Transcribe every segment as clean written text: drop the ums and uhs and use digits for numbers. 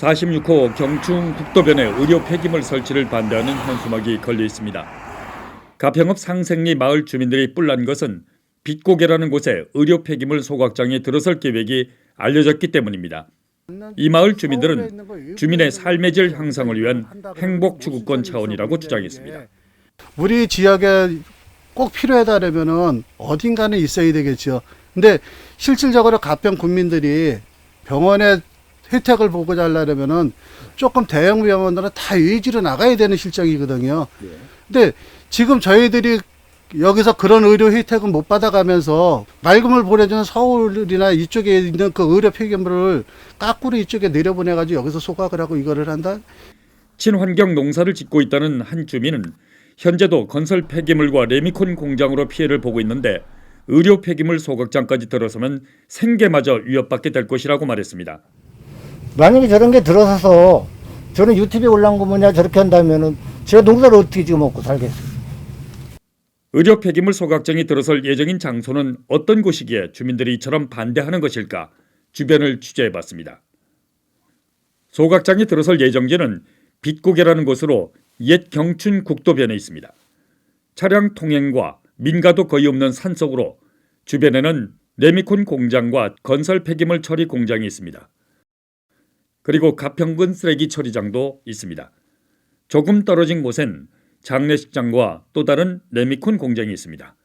46호 경충 국도변에 의료 폐기물 설치를 반대하는 현수막이 걸려 있습니다. 가평읍 상생리 마을 주민들이 뿔난 것은 빛고개라는 곳에 의료 폐기물 소각장이 들어설 계획이 알려졌기 때문입니다. 이 마을 주민들은 주민의 삶의 질 향상을 위한 행복 추구권 차원이라고 주장했습니다. 우리 지역에 꼭 필요하다면은 어딘가는 있어야 되겠죠. 근데 실질적으로 가평 국민들이 병원에 혜택을 보고자 하려면은 조금 대형 병원들은 다 외지로 나가야 되는 실정이거든요. 근데 지금 저희들이 여기서 그런 의료 혜택은 못 받아가면서 맑음을 보내주는 서울이나 이쪽에 있는 그 의료 폐기물을 까꾸로 이쪽에 내려보내가지고 여기서 소각을 하고 이거를 한다? 친환경 농사를 짓고 있다는 한 주민은 현재도 건설 폐기물과 레미콘 공장으로 피해를 보고 있는데 의료 폐기물 소각장까지 들어서면 생계마저 위협받게 될 것이라고 말했습니다. 만약에 저런 게 들어서서 저는 유튜브에 올라온 거 뭐냐 저렇게 한다면은 제가 농사를 어떻게 지금 먹고 살겠어요. 의료 폐기물 소각장이 들어설 예정인 장소는 어떤 곳이기에 주민들이 이처럼 반대하는 것일까 주변을 취재해봤습니다. 소각장이 들어설 예정지는 빛고개라는 곳으로 옛 경춘 국도변에 있습니다. 차량 통행과 민가도 거의 없는 산속으로 주변에는 레미콘 공장과 건설 폐기물 처리 공장이 있습니다. 그리고 가평군 쓰레기 처리장도 있습니다. 조금 떨어진 곳엔 장례식장과 또 다른 레미콘 공장이 있습니다.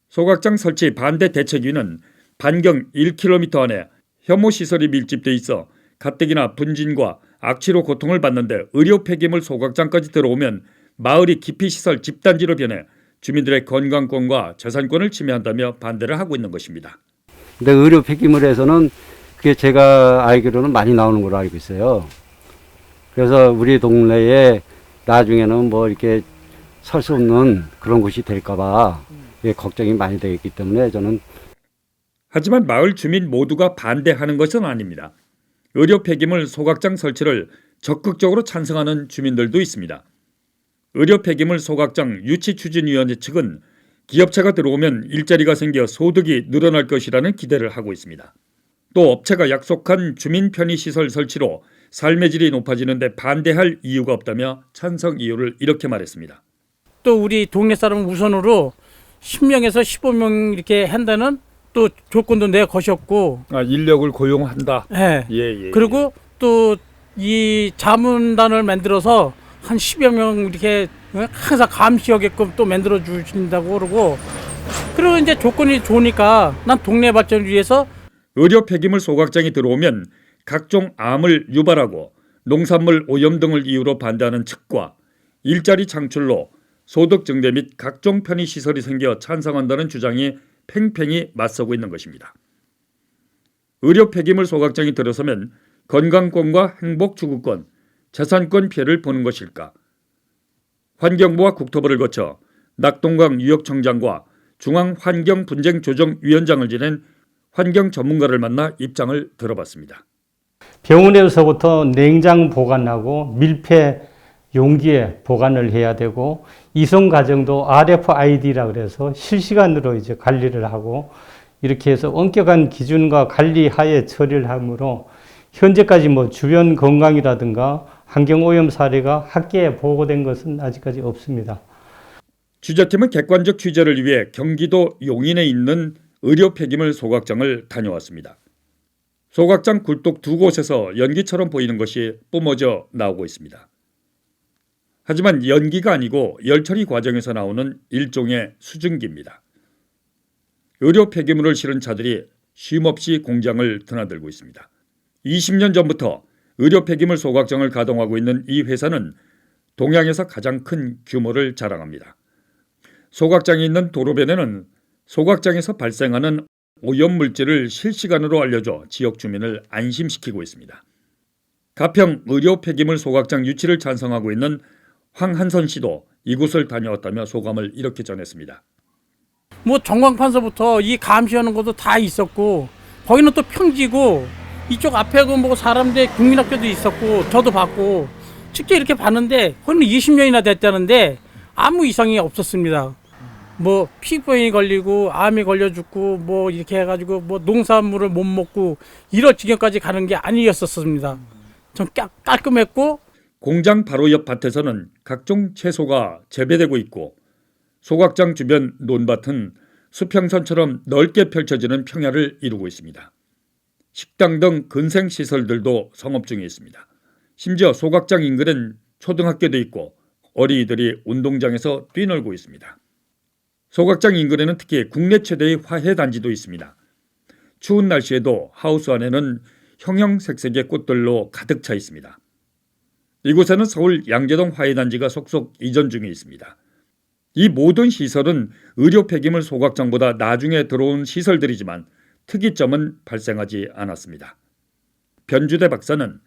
소각장 설치 반대 대책위는 반경 1km 안에 혐오시설이 밀집돼 있어 가뜩이나 분진과 악취로 고통을 받는데 의료 폐기물 소각장까지 들어오면 마을이 기피시설 집단지로 변해 주민들의 건강권과 재산권을 침해한다며 반대를 하고 있는 것입니다. 근데 의료 폐기물에서는 그게 제가 알기로는 많이 나오는 걸로 알고 있어요. 그래서 우리 동네에 나중에는 뭐 이렇게 설 수 없는 그런 곳이 될까봐 걱정이 많이 되기 때문에 저는. 하지만 마을 주민 모두가 반대하는 것은 아닙니다. 의료 폐기물 소각장 설치를 적극적으로 찬성하는 주민들도 있습니다. 의료 폐기물 소각장 유치추진위원회 측은 기업체가 들어오면 일자리가 생겨 소득이 늘어날 것이라는 기대를 하고 있습니다. 또 업체가 약속한 주민 편의시설 설치로 삶의 질이 높아지는데 반대할 이유가 없다며 찬성 이유를 이렇게 말했습니다. 또 우리 동네 사람 우선으로 10명에서 15명 이렇게 한다는 또 조건도 내가 거셨고. 인력을 고용한다. 네. 예. 그리고 또 이 자문단을 만들어서 한 10여 명 이렇게 항상 감시하게끔 또 만들어 주신다고 그러고. 그리고 이제 조건이 좋으니까 난 동네 발전을 위해서 의료 폐기물 소각장이 들어오면 각종 암을 유발하고 농산물 오염 등을 이유로 반대하는 측과 일자리 창출로 소득 증대 및 각종 편의시설이 생겨 찬성한다는 주장이 팽팽히 맞서고 있는 것입니다. 의료 폐기물 소각장이 들어서면 건강권과 행복 추구권, 재산권 피해를 보는 것일까? 환경부와 국토부를 거쳐 낙동강 유역청장과 중앙환경분쟁조정위원장을 지낸 환경 전문가를 만나 입장을 들어봤습니다. 병원에서부터 냉장 보관하고 밀폐 용기에 보관을 해야 되고 이송 과정도 RFID라 그래서 실시간으로 이제 관리를 하고 이렇게 해서 엄격한 기준과 관리 하에 처리를 하므로 현재까지 뭐 주변 건강이라든가 환경 오염 사례가 학계에 보고된 것은 아직까지 없습니다. 취재팀은 객관적 취재를 위해 경기도 용인에 있는 의료 폐기물 소각장을 다녀왔습니다. 소각장 굴뚝 두 곳에서 연기처럼 보이는 것이 뿜어져 나오고 있습니다. 하지만 연기가 아니고 열처리 과정에서 나오는 일종의 수증기입니다. 의료 폐기물을 실은 차들이 쉼없이 공장을 드나들고 있습니다. 20년 전부터 의료 폐기물 소각장을 가동하고 있는 이 회사는 동양에서 가장 큰 규모를 자랑합니다. 소각장이 있는 도로변에는 소각장에서 발생하는 오염물질을 실시간으로 알려줘 지역 주민을 안심시키고 있습니다. 가평 의료 폐기물 소각장 유치를 찬성하고 있는 황한선 씨도 이곳을 다녀왔다며 소감을 이렇게 전했습니다. 뭐 전광판서부터 이 감시하는 것도 다 있었고 거기는 또 평지고 이쪽 앞에 그 뭐 사람들 국민학교도 있었고 저도 봤고 직접 이렇게 봤는데 거기는 20년이나 됐다는데 아무 이상이 없었습니다. 뭐 피부병이 걸리고 암이 걸려 죽고 뭐 이렇게 해가지고 뭐 농산물을 못 먹고 이럴 지경까지 가는 게 아니었었습니다. 전 깔끔했고 공장 바로 옆 밭에서는 각종 채소가 재배되고 있고 소각장 주변 논밭은 수평선처럼 넓게 펼쳐지는 평야를 이루고 있습니다. 식당 등 근생시설들도 성업 중에 있습니다. 심지어 소각장 인근엔 초등학교도 있고 어린이들이 운동장에서 뛰놀고 있습니다. 소각장 인근에는 특히 국내 최대의 화훼단지도 있습니다. 추운 날씨에도 하우스 안에는 형형색색의 꽃들로 가득 차 있습니다. 이곳에는 서울 양재동 화훼단지가 속속 이전 중에 있습니다. 이 모든 시설은 의료 폐기물 소각장보다 나중에 들어온 시설들이지만 특이점은 발생하지 않았습니다. 변주대 박사는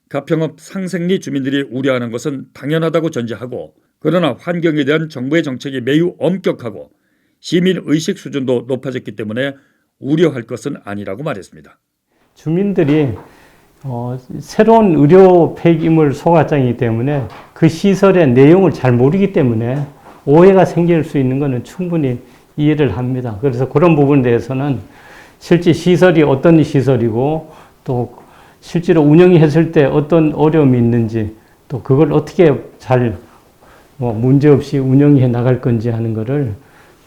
가평읍 상생리 주민들이 우려하는 것은 당연하다고 전제하고, 그러나 환경에 대한 정부의 정책이 매우 엄격하고 시민 의식 수준도 높아졌기 때문에 우려할 것은 아니라고 말했습니다. 주민들이 새로운 의료 폐기물 소각장이기 때문에 그 시설의 내용을 잘 모르기 때문에 오해가 생길 수 있는 것은 충분히 이해를 합니다. 그래서 그런 부분에 대해서는 실제 시설이 어떤 시설이고 또 실제로 운영했을 때 어떤 어려움이 있는지 또 그걸 어떻게 잘 문제없이 운영해 나갈 건지 하는 것을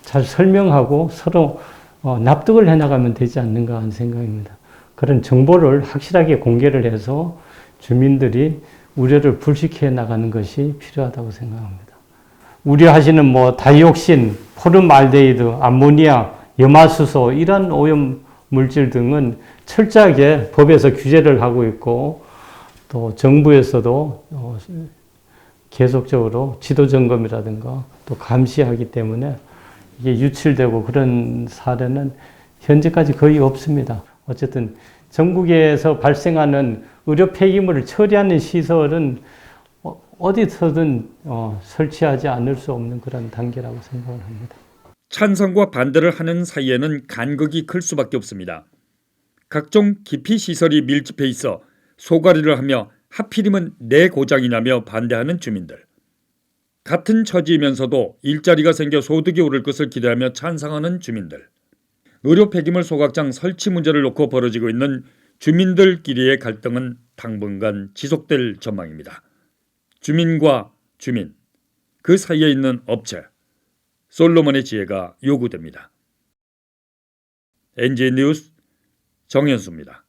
잘 설명하고 서로 납득을 해 나가면 되지 않는가 하는 생각입니다. 그런 정보를 확실하게 공개를 해서 주민들이 우려를 불식해 나가는 것이 필요하다고 생각합니다. 우려하시는 다이옥신, 포름알데히드, 암모니아, 염화수소 이런 오염 물질 등은 철저하게 법에서 규제를 하고 있고 또 정부에서도 계속적으로 지도 점검이라든가 또 감시하기 때문에 이게 유출되고 그런 사례는 현재까지 거의 없습니다. 어쨌든 전국에서 발생하는 의료 폐기물을 처리하는 시설은 어디서든 설치하지 않을 수 없는 그런 단계라고 생각을 합니다. 찬성과 반대를 하는 사이에는 간극이 클 수밖에 없습니다. 각종 기피 시설이 밀집해 있어 소가리를 하며 하필이면 내 고장이냐며 반대하는 주민들. 같은 처지이면서도 일자리가 생겨 소득이 오를 것을 기대하며 찬성하는 주민들. 의료 폐기물 소각장 설치 문제를 놓고 벌어지고 있는 주민들끼리의 갈등은 당분간 지속될 전망입니다. 주민과 주민, 그 사이에 있는 업체, 솔로몬의 지혜가 요구됩니다. NJ 뉴스 정현수입니다.